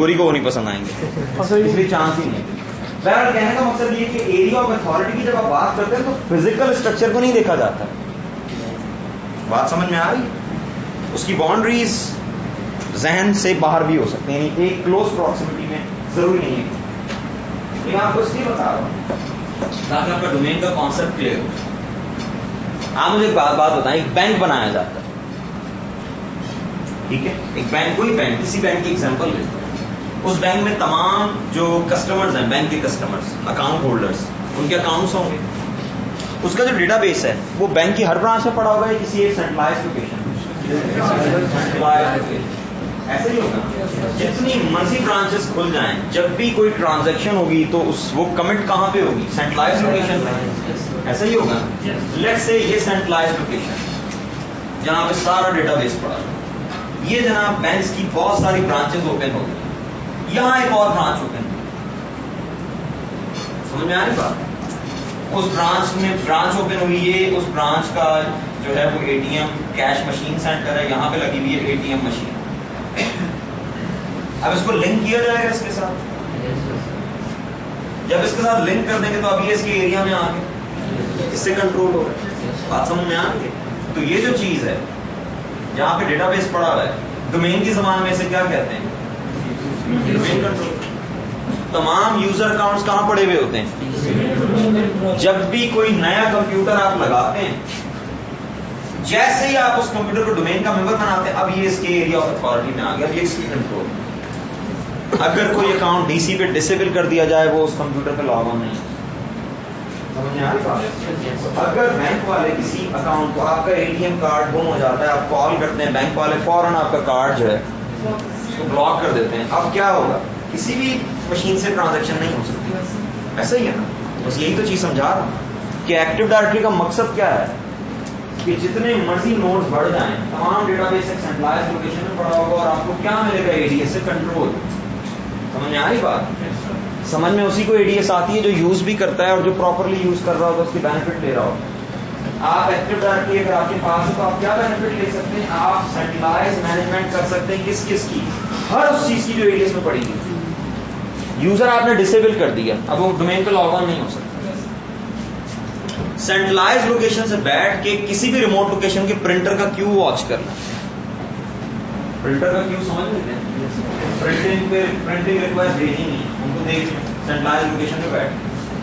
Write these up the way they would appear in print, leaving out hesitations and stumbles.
چوری کو وہ نہیں پسند آئیں گے، اس لیے چانس ہی نہیں. بہرحال کہنے کا مقصد یہ کہ ایریا آف اتھارٹی کی جب آپ بات کرتے ہیں تو فزیکل اسٹرکچر کو نہیں دیکھا جاتا. بات سمجھ میں آ رہی؟ اس کی باؤنڈریز ذہن سے باہر بھی ہو سکتے ہیں، یعنی ایک کلوز پراکسیمٹی میں ضروری نہیں ہے. لیکن آپ کو اس لیے بتا رہا ہوں تاکہ آپ کا ڈومین کا کانسیپٹ کلیئر ہو. آپ مجھے ایک بات بتائیں، ایک بینک بنایا جاتا ہے، ٹھیک ہے؟ ایک بینک، کوئی بینک، کسی بینک کی ایگزامپل لیتے ہیں. اس بینک میں تمام جو کسٹمرز ہیں، بینک کے کسٹمرز، اکاؤنٹ ہولڈرز، ان کے اکاؤنٹس ہوں گے. اس کا جو ڈیٹا بیس ہے وہ بینک کی ہر برانچ میں پڑا ہوگا یا کسی ایک سینٹرلائز لوکیشن؟ ایسے ہی ہوگا. جتنی مرضی برانچز کھل جائیں، جب بھی کوئی ٹرانزیکشن ہوگی تو وہ کمٹ کہاں پہ ہوگی؟ سینٹرلائز لوکیشن پہ. ایسا ہی ہوگا. لیٹس سے یہ سینٹرلائز لوکیشن جہاں پہ سارا ڈیٹا بیس پڑا ہے، یہ جناب بینکس کی بہت ساری برانچز اوپن ہو گئی، یہاں ایک اور برانچ اوپن ہوگی. سمجھ میں آ رہی بات؟ اس برانچ میں برانچ اوپن ہوئی، یہ اس برانچ کا جو ہے وہ A T M cash machine centre ہے، یہاں پہ لگی ہوئی ہے اے ٹی ایم مشین. اب اس کو لنک کیا جائے گا اس کے ساتھ. جب اس کے ساتھ لنک کر دیں گے تو اب یہ اس کے ایریا میں آ گئے، اس سے کنٹرول ہوگا. بات سمجھ میں آ گئی؟ تو یہ جو چیز ہے جہاں پہ ڈیٹا بیس پڑا ہوا ہے، ڈومین کی زبان میں اسے کیا کہتے ہیں؟ Domain control. تمام یوزر اکاؤنٹس کہاں پڑے ہوئے ہوتے ہیں؟ جب بھی کوئی نیا کمپیوٹر آپ لگاتے ہیں، جیسے ہی آپ اس کمپیوٹر کو ڈومین کا ممبر بناتے ہیں، اب یہ اس کے ایریا آف اتھارٹی میں آ گیا، اب یہ اس کی کنٹرول. اگر کوئی اکاؤنٹ ڈی سی پہ ڈسیبل کر دیا جائے وہ اس کمپیوٹر پہ لاگ آن نہیں. سمجھ میں آ رہی بات؟ اگر بینک والے کسی اکاؤنٹ کو، آپ کا اے ٹی ایم کارڈ گم ہو جاتا ہے، آپ کال کرتے ہیں، بینک والے فوراً آپ کا کارڈ جو ہے اس کو بلاک کر دیتے ہیں. اب کیا ہوگا؟ کسی بھی مشین سے ٹرانزیکشن نہیں ہو سکتی. ایسا ہی ہے نا؟ بس یہی تو چیز سمجھا رہا ہوں کہ ایکٹیو ڈائریکٹری کا مقصد کیا ہے کہ جتنے مرضی نوڈز بڑھ جائیں، تمام ڈیٹا بیس ایک سینٹرلائز لوکیشن میں پڑا ہوگا اور آپ کو کیا ملے گا؟ اے ڈی ایس سے کنٹرول. سمجھ میں آ رہی بات؟ سمجھ میں اسی کو اے ڈی ایس آتی ہے جو یوز بھی کرتا ہے اور جو پراپرلی یوز کر رہا ہوگا اس کی بینیفٹ لے رہا ہوگا. آپ ایکٹیو ڈائریکٹری اگر آپ کے پاس ہے تو آپ کیا بینیفٹ لے سکتے ہیں؟ آپ سینٹرلائز مینجمنٹ کر سکتے ہیں. کس کس کی؟ ہر اس چیز کی جو اے ڈی ایس میں پڑی گی. یوزر آپ نے ڈسیبل کر دیا، اب وہ ڈومین پہ لاگ آن نہیں ہو سکتا. سینٹرلائز لوکیشن سے بیٹھ کے کسی بھی ریموٹ لوکیشن کے پرنٹر کا کیو واچ کرنا. پرنٹر کا کیو سمجھ لیتے ہیں؟ پرنٹنگ ریکویسٹ بھیجنی ہے، ان کو دیکھنا سینٹرلائز لوکیشن پہ بیٹھ.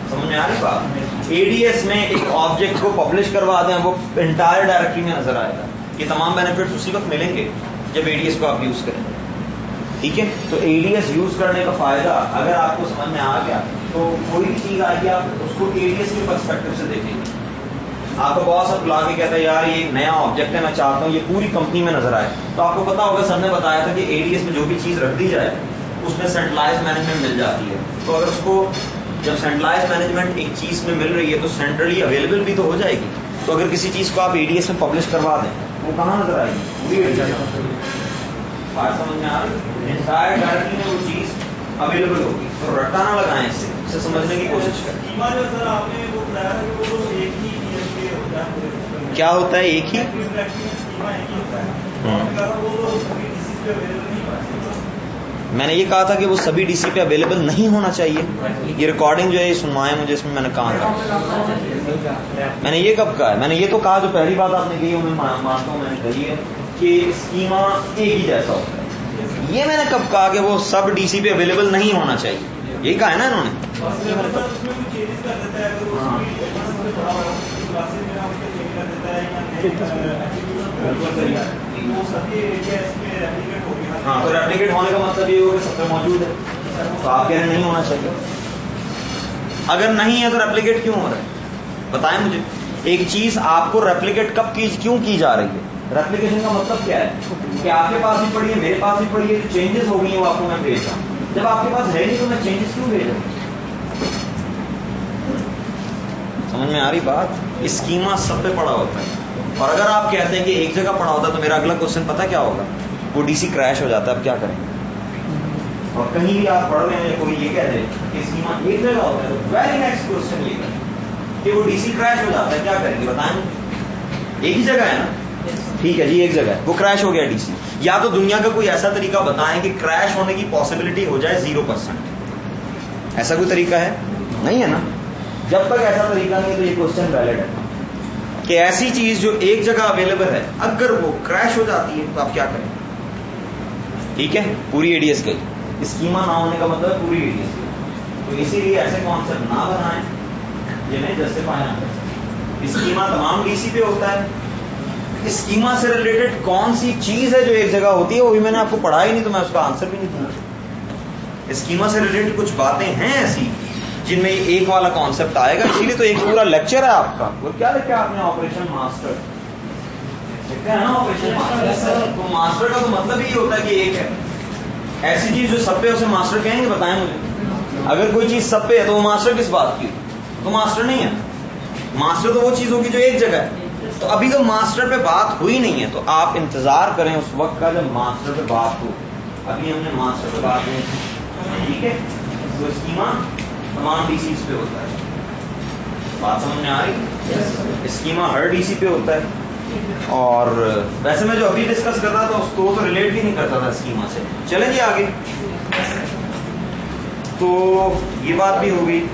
سمجھ میں آ رہی بات؟ اے ڈی ایس میں ایک آبجیکٹ کو پبلش کروا دیں، وہ انٹائر ڈائریکٹری میں نظر آئے گا. یہ تمام بینیفٹس اسی وقت ملیں گے جب اے ڈی ایس کو آپ یوز کریں. ٹھیک ہے؟ تو اے ڈی ایس یوز کرنے کا فائدہ اگر آپ کو سمجھ میں آ گیا تو کوئی بھی چیز آئے گی آپ اس کو اے ڈی ایس کے پرسپیکٹو سے دیکھیں گے. آپ کا باس اب بلا کے کہتا ہے یار یہ ایک نیا آبجیکٹ ہے، میں چاہتا ہوں یہ پوری کمپنی میں نظر آئے، تو آپ کو پتا ہوگا سر نے بتایا تھا کہ اے ڈی ایس میں جو بھی چیز رکھ دی جائے اس میں سینٹرلائز مینجمنٹ مل جاتی ہے. تو اگر اس کو جب سینٹرلائز مینجمنٹ ایک چیز میں مل رہی ہے تو سینٹرلی اویلیبل بھی تو ہو جائے گی. تو اگر کسی چیز کو آپ اے ڈی ایس میں پبلش کروا دیں وہ کہاں نظر آئے گی؟ پوری بات سمجھ میں آ رہی؟ انٹائر ڈائریکٹری میں وہ چیز اویلیبل ہوگی. تو رٹا نہ لگائیں، اسے سمجھنے کی کوشش کریں. کیا ہوتا ہے ایک ہی؟ میں نے یہ کہا تھا کہ وہ سبھی ڈی سی پہ اویلیبل نہیں ہونا چاہیے. یہ ریکارڈنگ جو ہے یہ سنوائے مجھے، اس میں میں نے کہا تھا. میں نے یہ کب کہا ہے؟ میں نے یہ تو کہا جو پہلی بات آپ نے کہی میں مانتا ہوں، میں نے کہی ہے کہ اسکیما ایک ہی جیسا ہوتا ہے. یہ میں نے کب کہا کہ وہ سب ڈی سی پہ اویلیبل نہیں ہونا چاہیے؟ یہی کہا ہے نا انہوں نے. ہاں تو ریپلیکیٹ ہونے کا مطلب یہ ہوگا کہ سب پہ موجود ہے، تو آپ کہہ رہے نہیں ہونا چاہیے. اگر نہیں ہے تو ریپلیکیٹ کیوں ہو رہا ہے؟ بتائیں مجھے. ایک چیز آپ کو ریپلیکیٹ کیوں کی جا رہی ہے؟ ریپلیکیشن کا مطلب کیا ہے؟ کہ آپ کے پاس بھی پڑھی ہے، میرے پاس بھی پڑھی ہے، جو چینجز ہو گئی ہیں وہ آپ کو میں بھیج رہا ہوں. جب آپ کے پاس ہے نہیں تو میں چینجز کیوں بھیج رہا ہوں؟ سمجھ میں آ رہی بات؟ اسکیما سب پہ پڑا ہوتا ہے. اور اگر آپ کہتے ہیں کہ ایک جگہ پڑا ہوتا ہے تو میرا اگلا کوشچن پتہ کیا ہوگا؟ وہ ڈی سی کریش ہو جاتا ہے، اب کیا کریں؟ اور کہیں بھی آپ پڑھ رہے ہیں کوئی یہ کہہ دے کہ اسکیما ایک جگہ ہوتا ہے تو ویری نیکسٹ کوشچن یہ کہ وہ ڈی سی کریش ہو جاتا ہے، کیا کریں گے؟ بتائیں. ایک ہی جگہ ہے نا. ٹھیک ہے جی، ایک جگہ ہے وہ کریش ہو گیا ڈی سی. یا تو دنیا کا کوئی ایسا طریقہ بتائیں کہ کریش ہونے کی پاسبلٹی ہو جائے 0%. ایسا کوئی طریقہ ہے؟ نہیں ہے نا. جب تک ایسا طریقہ نہیں ہے تو یہ کوشچن ویلڈ ہے کہ ایسی چیز جو ایک جگہ اویلیبل ہے اگر وہ کریش ہو جاتی ہے تو آپ کیا کریں. ٹھیک ہے، پوری اے ڈی ایس گئی. اسکیما نہ ہونے کا مطلب ہے پوری اے ڈی ایس گئی. تو اسی لیے ایسے کانسیپٹ نہ بنائیں جنہیں جسٹیفائی نہ کر سکیں. اسکیما تمام ڈی سی پہ ہوتا ہے. اسکیما سے ریلیٹڈ کون سی چیز ہے جو ایک جگہ ہوتی ہے وہ بھی میں نے آپ کو پڑھا ہی نہیں تو میں اس کا آنسر بھی نہیں دوں. اسکیما سے ریلیٹڈ کچھ باتیں ہیں ایسی جن میں ایک والا کانسیپٹ آئے گا. اسی لیے تو ایک پورا لیکچر ہے آپ کا. وہ کیا لکھا آپ نے؟ آپریشن ماسٹر لکھا ہے نا. آپریشن ماسٹر تو ماسٹر کا تو مطلب ہی ہوتا ہے کہ ایک ہے. ایسی چیز جو سب پہ اسے ماسٹر کہیں گے؟ بتائیں مجھے. اگر کوئی چیز سب پہ ہے تو وہ ماسٹر کس بات کی؟ تو ماسٹر نہیں ہے. ماسٹر تو وہ چیز ہوگی جو ایک جگہ ہے. تو ابھی تو ماسٹر پہ بات ہوئی نہیں ہے تو آپ انتظار کریں اس وقت کا جب ماسٹر پہ بات ہو. ابھی ہم نے ماسٹر پہ بات نہیں کی. ٹھیک ہے. تو اسکیما تمام ڈی سیز پہ ہوتا ہے. بات سمجھ میں آ رہی؟ اسکیما ہر ڈی سی پہ ہوتا ہے. اور ویسے میں جو ابھی ڈسکس کر رہا تھا اس کو تو ریلیٹ بھی نہیں کرتا تھا اسکیما سے. چلیں جی آگے. تو یہ بات بھی ہوگی.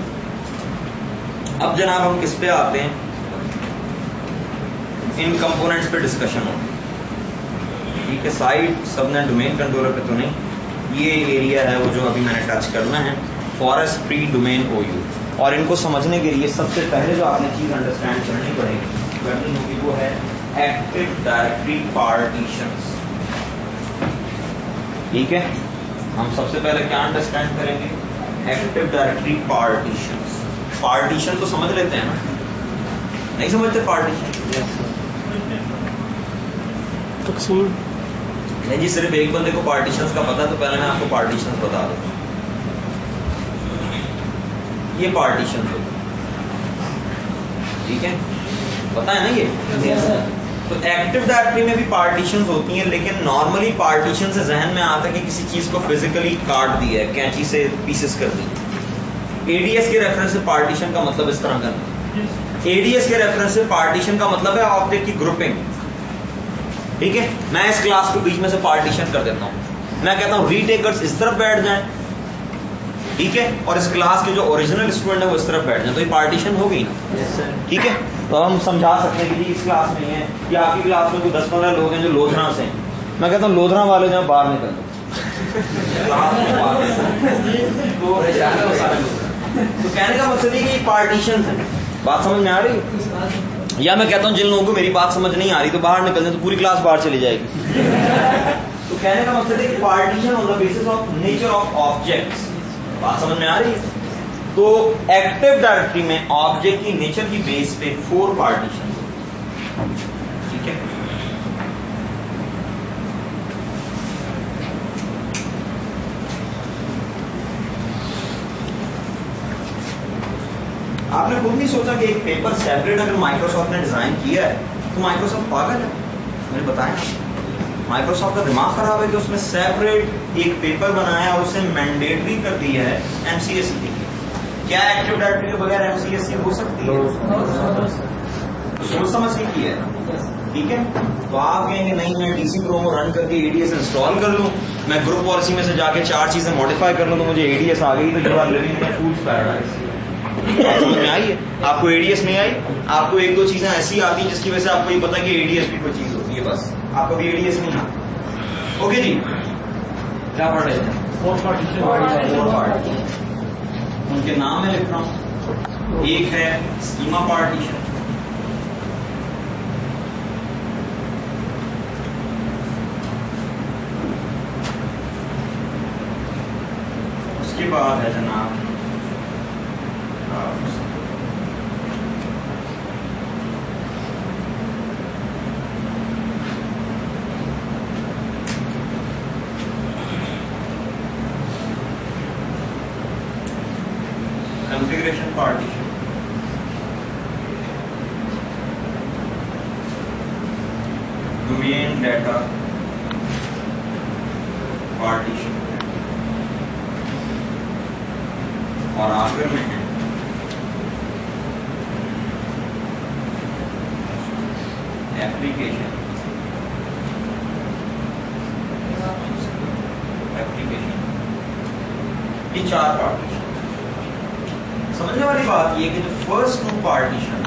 اب جناب ہم کس پہ آتے ہیں؟ ان کمپوننٹس پہ ڈسکشن ہوگی. ٹھیک ہے. سائٹ سب نے ڈومین کنٹرولر پہ تو نہیں. یہ ایریا ہے وہ جو ابھی میں نے ٹچ کرنا ہے. Forest pre domain O U. اور ان کو سمجھنے کے لیے سب سے پہلے جو آپ نے چیز انڈرسٹینڈ کرنی پڑے گی وہ ہے ایکٹیو ڈائریکٹری پارٹیشنز. ٹھیک ہے. ہم سب سے پہلے کیا انڈرسٹینڈ کریں گے؟ Active directory partitions. پارٹیشن تو سمجھ لیتے ہیں نا؟ نہیں سمجھتے پارٹیشن؟ تقسیم. نہیں جی، صرف ایک بندے کو پارٹیشنز کا پتا تو پہلے میں آپ کو پارٹیشنز بتا دوں. یہ پارٹیشن ہوتا ہے. ٹھیک ہے. پتا ہے نا یہ؟ تو ایکٹیو ڈائریکٹری میں بھی پارٹیشنز ہوتی ہیں لیکن نارملی پارٹیشن سے ذہن میں آتا ہے کہ کسی چیز کو فزیکلی کاٹ دیا ہے، کینچی سے پیسز کر دی. اے ڈی ایس کے ریفرنس سے پارٹیشن کا مطلب اس طرح کرنا. اے ڈی ایس کے ریفرنس سے پارٹیشن کا مطلب ہے آبجیکٹ کی گروپنگ. ٹھیک ہے. میں اس کلاس کو بیچ میں سے پارٹیشن کر دیتا ہوں. میں کہتا ہوں ری ٹیکرز اس طرف بیٹھ جائیں. ٹھیک ہے. اور اس کلاس کے جو اوریجنل اسٹوڈنٹ ہے وہ اس طرف بیٹھ جائیں. تو یہ پارٹیشن ہوگی نا. ٹھیک ہے. تو ہم سمجھا سکتے ہیں کہ جی اس کلاس میں ہے یا آپ کی کلاس میں کوئی 10-15 لوگ ہیں جو لودھرا سے ہیں. میں کہتا ہوں لودھرا والے جو باہر نکل دو. تو کہنے کا مقصد یہ کہ یہ پارٹیشن ہے. بات سمجھ میں آ رہی ہے؟ یا میں کہتا ہوں جن لوگوں کو میری بات سمجھ نہیں آ رہی تو باہر نکل جائیں تو پوری کلاس باہر چلی جائے گی. تو کہنے کا مقصد ہے کہ partition on the basis of nature of objects. بات سمجھ میں آ رہی ہے؟ تو ایکٹیو ڈائریکٹری میں آبجیکٹ کی نیچر کی بیس پہ 4 پارٹیشن. ٹھیک ہے. آپ نے خود نہیں سوچا کہ ایک پیپر سیپریٹ اگر مائکروسافٹ نے ڈیزائن کیا ہے تو مائکروسافٹ پاگل ہے؟ میں نے بتایا مائکروسافٹ کا دماغ خراب ہے کہ اس میں سیپریٹ ایک پیپر بنایا اور اسے مینڈیٹری کر دیا ہے ایم سی ایس سی. کیا ایکٹیو ڈائریکٹری کے بغیر ایم سی ایس سی ہو سکتی ہے؟ سوچ سمجھ نہیں کی ہے. ٹھیک ہے. تو آپ کہیں گے نہیں میں ڈی سی پرومو رن کر کے اے ڈی ایس انسٹال کر لوں, میں گروپ پالیسی میں سے جا کے 4 چیزیں ماڈیفائی کر لوں تو مجھے اے ڈی ایس آ گئی, تو you are living in fool's paradise. سمجھ میں آئی ہے؟ آپ کو اے ڈی ایس نہیں آئی, آپ کو 1-2 چیزیں ایسی آتی ہیں جس کی وجہ سے آپ کو یہ پتا کہ اے ڈی ایس بھی کوئی چیز ہوتی ہے, بس آپ کو بھی اے ڈی ایس نہیں آتی. اوکے جی, کیا پڑھ رہے تھے؟ 4 پارٹیشن. ان کے نام میں لکھ رہا ہوں. ایک ہے اسکیما پارٹیشن, اس کے بعد ہے جناب configuration partition. Domain data partition. اور آخر میں ہے ایپلیکیشن یہ 4 پارٹیشن. سمجھنے والی بات یہ کہ جو فرسٹ 2 پارٹیشن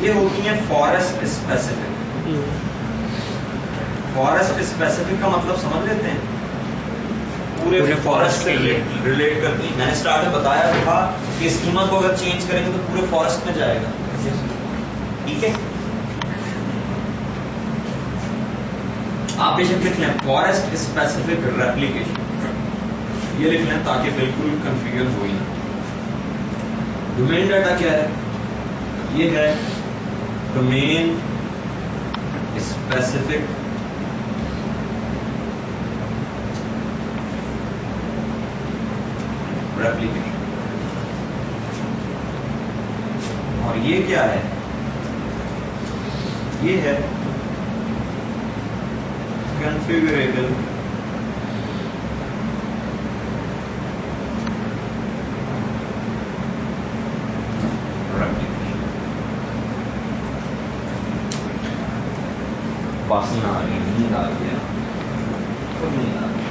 یہ ہوتی ہیں فارسٹ اسپیسیفک. فارسٹ اسپیسیفک کا مطلب سمجھ لیتے ہیں؟ پورے فارسٹ سے ریلیٹ کرتی ہیں. میں نے اسٹارٹ میں بتایا تھا کہ اسکیما کو اگر چینج کریں گے تو پورے فارسٹ میں جائے گا. ٹھیک ہے, آپ بے شک لکھ لیں فارسٹ اسپیسیفک ریپلیکیشن, یہ لکھ لیں تاکہ بالکل کنفیوژن ہو ہی نہ. ڈومین ڈیٹا کیا ہے؟ یہ ہے ڈومین اسپیسیفک ریپلیکیشن. اور یہ کیا ہے؟ یہ ہے کنفیگریبل پاسنگ آ رہی ہے, نیند آ گیا, خود نہیں آ رہی,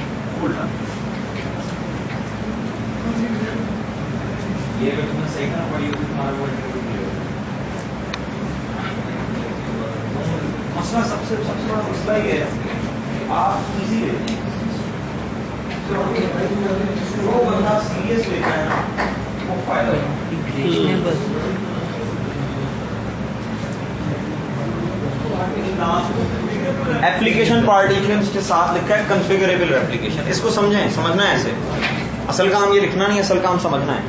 الٹا. یہ اگر تمہیں صحیح کرنا پڑی ہوگی تمہارا وہ مسئلہ سب سے بڑا مسئلہ یہ ہے آپ ایزی لیتے ہیں. جو بندہ سیریس لیتا ہے نا وہ فائدہ ایپلیکیشن پارٹیشن کے ساتھ لکھا ہے کنفیگریبل ریپلیکیشن. اس کو سمجھیں, سمجھنا ہے ایسے. اصل کام یہ لکھنا نہیں, اصل کام سمجھنا ہے.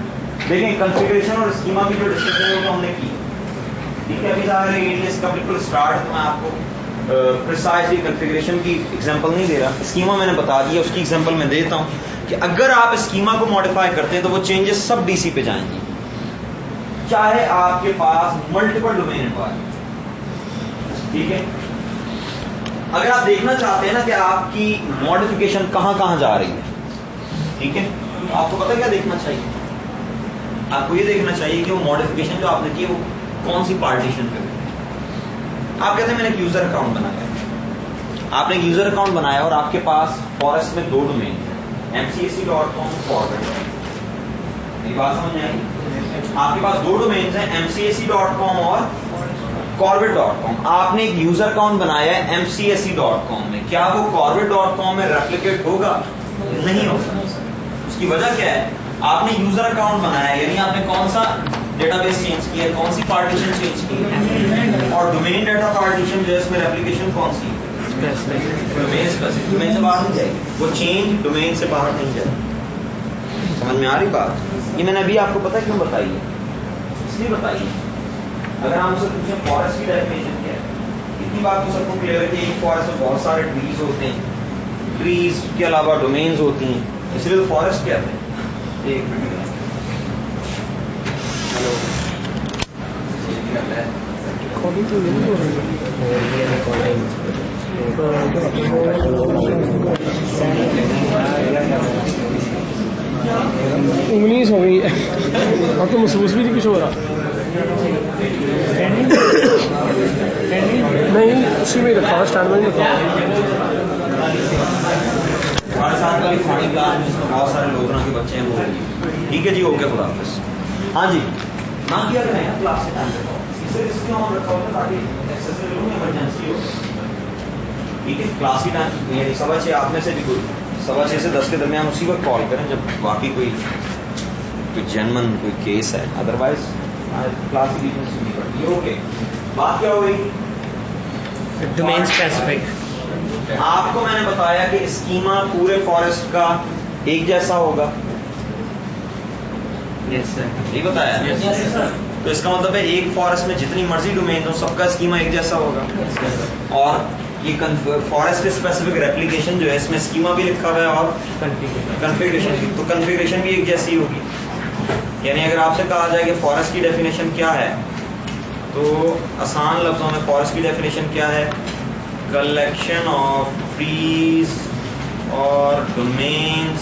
دیکھیں کنفیگریشن اور اسکیما کی جو ڈسکشن ہے وہ ہم نے کی. ٹھیک ہے, ابھی ظاہر ہے ADS کا بالکل اسٹارٹ, تو میں آپ کو پریسائزلی کنفیگریشن کی ایگزامپل نہیں دے رہا. اسکیما میں نے بتا دیا, اس کی ایگزامپل میں دیتا ہوں کہ اگر آپ اسکیما کو ماڈیفائی کرتے ہیں تو وہ چینجز سب DC پہ جائیں گی, چاہے آپ کے پاس ملٹیپل ڈومین ہے. ٹھیک ہے, اگر آپ دیکھنا چاہتے ہیں نا کہ آپ کی ماڈیفکیشن کہاں کہاں جا رہی ہے, ٹھیک ہے, تو آپ کو پتہ کیا دیکھنا چاہیے؟ آپ کو یہ دیکھنا چاہیے کہ وہ ماڈیفکیشن جو آپ نے کی وہ کون سی پارٹیشن پہ ہوئی. آپ کہتے ہیں میں نے ایک یوزر اکاؤنٹ بنایا. آپ نے ایک یوزر اکاؤنٹ بنایا اور آپ کے پاس فارسٹ میں 2 ڈومین ہیں, mcac.com, forward. یہ بات سمجھ آئی؟ آپ کے پاس 2 ڈومینز ہیں, mcac.com اور corbett.com. آپ نے ایک یوزر اکاؤنٹ بنایا ہے mcac.com میں, کیا وہ corbett.com میں ریپلیکیٹ ہوگا؟ نہیں ہوگا. اس کی وجہ کیا ہے؟ آپ نے یوزر اکاؤنٹ بنایا ہے, یعنی آپ نے کون سا ڈیٹا بیس چینج کیا ہے, کون سی پارٹیشن چینج کی ہے, اور ڈومین ڈیٹا پارٹیشن جو ہے اس میں ریپلیکیشن کون سی؟ Domain specific. ڈومین سے باہر نہیں جائے گی وہ چینج, ڈومین سے باہر نہیں جائے گی. سمجھ میں آ رہی بات؟ یہ میں نے ابھی آپ کو پتا کیوں بتائی ہے, اس لیے بتائی ہے اگر ہم سے پوچھیں فارسٹ کی ڈیفینیشن کیا ہے, اتنی بات تو سب کو کلیئر ہے کہ ایک فارسٹ میں بہت سارے ٹریز ہوتے ہیں, ٹریز کے علاوہ ڈومینز ہوتی ہیں, اس لیے تو فارسٹ کہتے ہیں. ایک منٹ انگلیز ہو گئی اور تو محسوس بھی نہیں کچھ ہو رہا نہیں, اسی میں رکھا اسٹینڈ میں رکھا. ہمارے ساتھ والی کھانے کلاس جس میں بہت سارے لوگوں کے بچے ہیں وہ ہوگی. ٹھیک ہے جی, اوکے, خدا حافظ. ہاں جی, نہ کیا کریں کلاس سے ٹائم پہ اس لیے ہم رکھا ہوتا تاکہ ایکسیسری ہو, ایمرجنسی ہو. ٹھیک ہے, کلاس کی ٹائم یعنی 6:15 آپ میں سے بھی کوئی 6:15 سے 10 کے درمیان اسی وقت کال کریں جب باقی کوئی جینمن کوئی کیس ہے, ادروائز کلاس کی ڈیٹیلس سننی پڑتی ہے. اوکے, بات کیا ہو گئی؟ Domain specific. آپ کو میں نے بتایا کہ اسکیما پورے فارسٹ کا ایک جیسا ہوگا. یس سر, نہیں بتایا؟ تو اس کا مطلب ہے ایک فارسٹ میں جتنی مرضی ڈومین ہو سب کا اسکیما ایک جیسا ہوگا. اور یہ فارسٹ اسپیسیفک ریپلیکیشن جو ہے اس میں اسکیما بھی لکھا ہوا ہے اور کنفیگریشن بھی, تو کنفیگریشن بھی ایک جیسی ہوگی. یعنی اگر آپ سے کہا جائے کہ فارسٹ کی ڈیفینیشن کیا ہے, تو آسان لفظوں میں فارسٹ کی ڈیفینیشن کیا ہے؟ کلیکشن آف ٹریز اور domains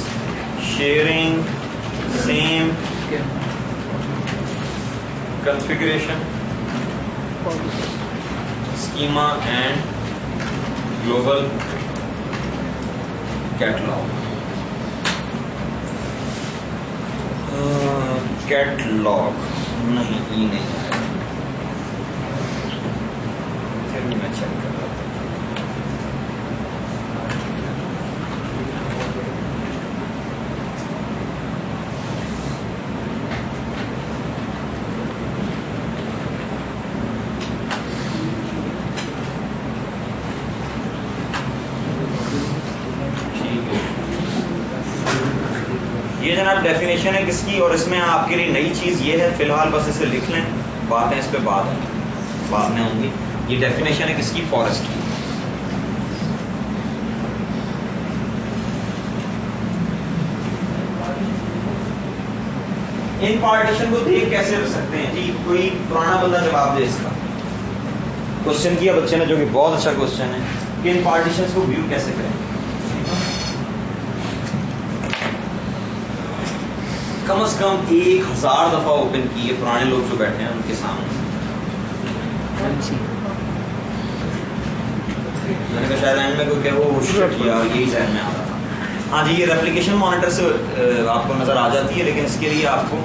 sharing same configuration, schema and global catalogue catalogue نہیں ای نہیں ہے، پھر بھی میں چیک کر رہا تھا. یہ جناب ڈیفینیشن ہے کس کی، اور اس میں آپ کے لیے نئی چیز یہ ہے، فی الحال بس اسے لکھ لیں، باتیں اس پہ بعد میں ہوں گی. یہ ڈیفینیشن ہے کس کی، فارسٹ کی. ان پارٹیشن کو دیکھ کیسے رکھ سکتے ہیں جی، کوئی پرانا بندہ جواب دے اس کا. کوشچن کیا بچے نے جو کہ بہت اچھا کوشچن ہے کہ ان پارٹیشنز کو ویو کیسے کریں. کم از کم 1000 دفعہ اوپن کیے پرانے لوگ جو بیٹھے ہیں ان کے سامنے. میں نے کہا شاید اینڈ میں کوئی کہ وہ کیا یہی ذہن میں آ رہا تھا. ہاں جی، یہ ریپلیکیشن مانیٹر سے آپ کو نظر آ جاتی ہے، لیکن اس کے لیے آپ کو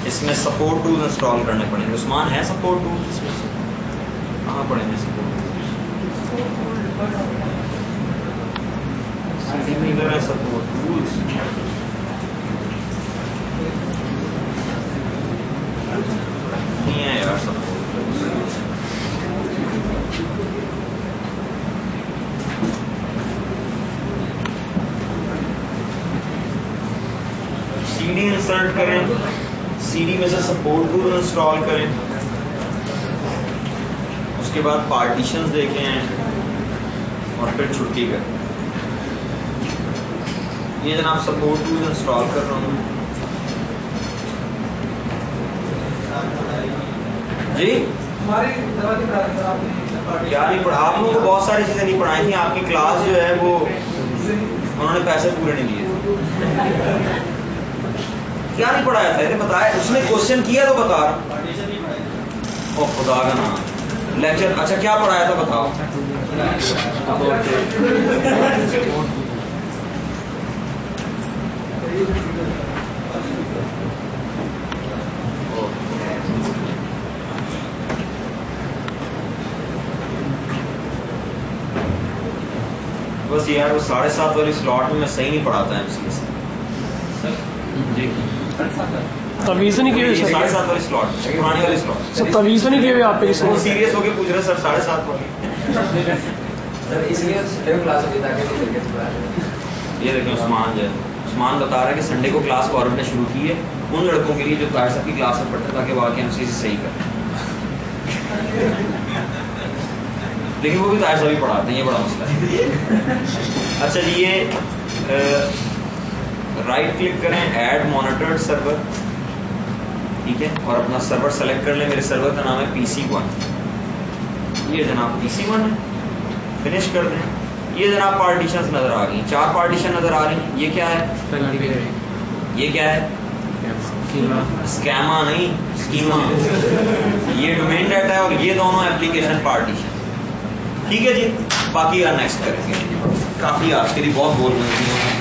اس میں سپورٹ ٹولز انسٹال کرنے پڑیں گے. عثمان ہے سپورٹ ٹولز اس میں سے کہاں پڑیں گے سپورٹ ٹولز؟ نہیں ہے یار سپورٹ. سی ڈی انسرٹ کریں، سی ڈی میں سے سپورٹ ٹول انسٹال کریں، اس کے بعد پارٹیشنز دیکھیں اور پھر چھٹی کریں. یہ جناب سپورٹ ٹول انسٹال کر رہا ہوں. جی کیا نہیں پڑھا آپ لوگوں کو؟ بہت ساری چیزیں نہیں پڑھائی تھیں. آپ کی کلاس جو ہے وہ انہوں نے پیسے پورے نہیں دیے. کیا نہیں پڑھایا تھا بتایا؟ اس نے کوشچن کیا تو بتا رہا. او خدا کا نام، لیکچر اچھا کیا پڑھایا تھا بتاؤ. بس یار وہ 7:30 والی سلاٹ میں صحیح نہیں پڑھاتا ہے ایم سی ایس. جی تویز نہیں کیے ہوئے 7:30 والی سلاٹ، پرانی والی سلاٹ. سر تویز نہیں کیے ہوئے آپ پہ کسی وہ نے؟ سیریس ہو کے پوچھ رہے سر 7:30 والی. یہ دیکھیں عثمان جو ہے، عثمان بتا رہا ہے کہ سنڈے کو کلاس گورنمنٹ نے شروع کی ہے ان لڑکوں کے لیے جو طاہر صاحب کی کلاس میں پڑھتے تاکہ واقعی ایم سی سے صحیح کریں. لیکن وہ بھی طاہر صاحب ہی پڑھاتے ہیں، یہ بڑا مسئلہ ہے. اچھا جی، یہ رائٹ کلک کریں، ایڈ مانیٹرڈ سرور، ٹھیک ہے، اور اپنا سرور سلیکٹ کر لیں. میرے سرور کا نام ہے PC1. یہ جناب PC1 ہے، فنش کر دیں. یہ جناب پارٹیشنز نظر آ گئی، 4 پارٹیشن نظر آ رہی ہیں. یہ کیا ہے؟ یہ کیا ہے؟ اسکیما نہیں، اسکیما. یہ ڈومین ڈیٹا ہے اور یہ دونوں اپلیکیشن پارٹیشن. ٹھیک ہے جی، باقی نیکسٹ کریں گے. کافی آج کے لیے بہت بول رہی ہیں.